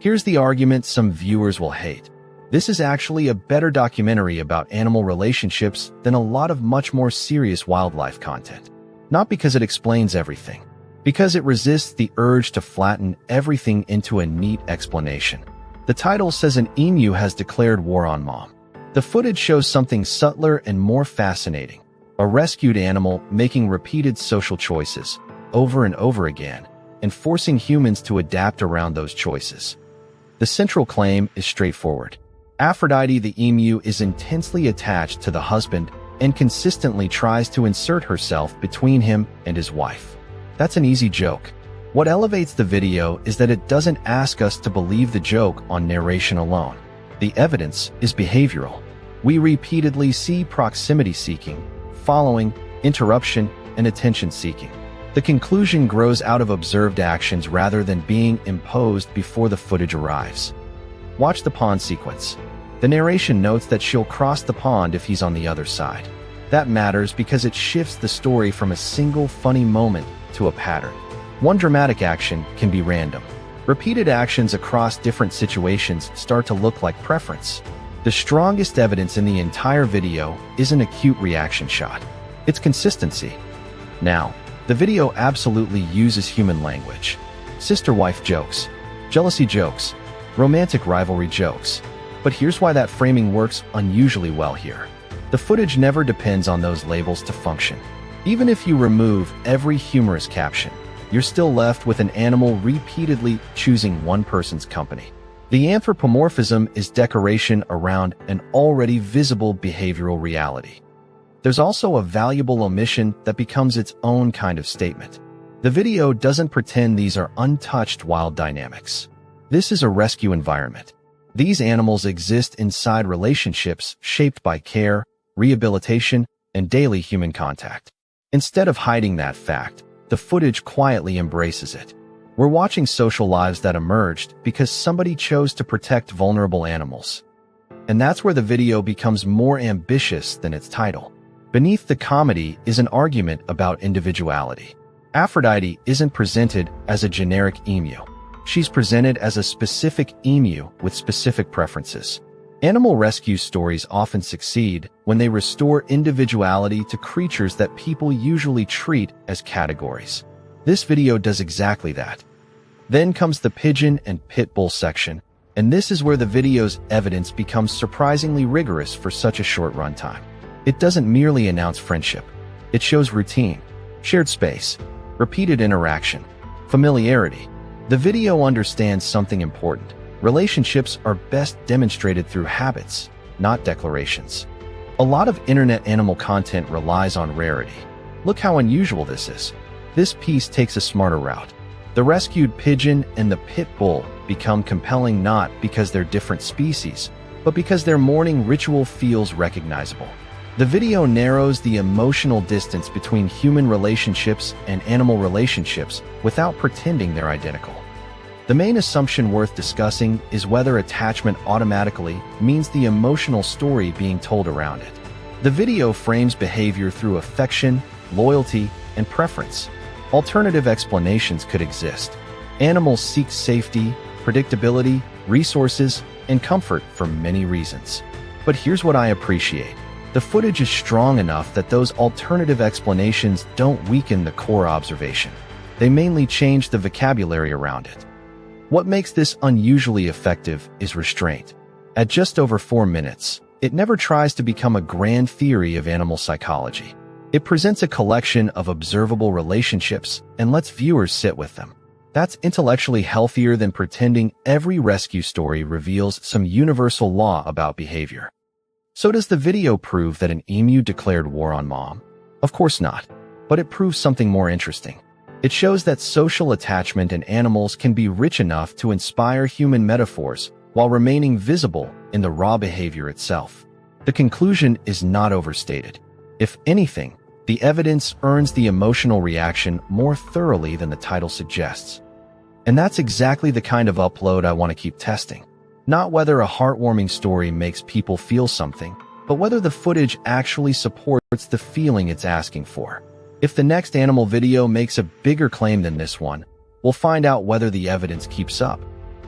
Here's the argument some viewers will hate. This is actually a better documentary about animal relationships than a lot of much more serious wildlife content. Not because it explains everything, because it resists the urge to flatten everything into a neat explanation. The title says an emu has declared war on mom. The footage shows something subtler and more fascinating. A rescued animal making repeated social choices, over and over again, and forcing humans to adapt around those choices. The central claim is straightforward. Aphrodite the emu is intensely attached to the husband and consistently tries to insert herself between him and his wife. That's an easy joke. What elevates the video is that it doesn't ask us to believe the joke on narration alone. The evidence is behavioral. We repeatedly see proximity seeking, following, interruption, and attention seeking. The conclusion grows out of observed actions rather than being imposed before the footage arrives. Watch the pond sequence. The narration notes that she'll cross the pond if he's on the other side. That matters because it shifts the story from a single funny moment to a pattern. One dramatic action can be random. Repeated actions across different situations start to look like preference. The strongest evidence in the entire video isn't a cute reaction shot. It's consistency. Now, the video absolutely uses human language. Sister-wife jokes, jealousy jokes, romantic rivalry jokes. But here's why that framing works unusually well here. The footage never depends on those labels to function. Even if you remove every humorous caption, you're still left with an animal repeatedly choosing one person's company. The anthropomorphism is decoration around an already visible behavioral reality. There's also a valuable omission that becomes its own kind of statement. The video doesn't pretend these are untouched wild dynamics. This is a rescue environment. These animals exist inside relationships shaped by care, rehabilitation, and daily human contact. Instead of hiding that fact, the footage quietly embraces it. We're watching social lives that emerged because somebody chose to protect vulnerable animals. And that's where the video becomes more ambitious than its title. Beneath the comedy is an argument about individuality. Aphrodite isn't presented as a generic emu. She's presented as a specific emu with specific preferences. Animal rescue stories often succeed when they restore individuality to creatures that people usually treat as categories. This video does exactly that. Then comes the pigeon and pit bull section, and this is where the video's evidence becomes surprisingly rigorous for such a short runtime. It doesn't merely announce friendship. It shows routine, shared space, repeated interaction, familiarity. The video understands something important. Relationships are best demonstrated through habits, not declarations. A lot of internet animal content relies on rarity. Look how unusual this is. This piece takes a smarter route. The rescued pigeon and the pit bull become compelling not because they're different species, but because their morning ritual feels recognizable. The video narrows the emotional distance between human relationships and animal relationships without pretending they're identical. The main assumption worth discussing is whether attachment automatically means the emotional story being told around it. The video frames behavior through affection, loyalty, and preference. Alternative explanations could exist. Animals seek safety, predictability, resources, and comfort for many reasons. But here's what I appreciate. The footage is strong enough that those alternative explanations don't weaken the core observation. They mainly change the vocabulary around it. What makes this unusually effective is restraint. At just over 4 minutes, it never tries to become a grand theory of animal psychology. It presents a collection of observable relationships and lets viewers sit with them. That's intellectually healthier than pretending every rescue story reveals some universal law about behavior. So does the video prove that an emu declared war on mom? Of course not. But it proves something more interesting. It shows that social attachment in animals can be rich enough to inspire human metaphors while remaining visible in the raw behavior itself. The conclusion is not overstated. If anything, the evidence earns the emotional reaction more thoroughly than the title suggests. And that's exactly the kind of upload I want to keep testing. Not whether a heartwarming story makes people feel something, but whether the footage actually supports the feeling it's asking for. If the next animal video makes a bigger claim than this one, we'll find out whether the evidence keeps up.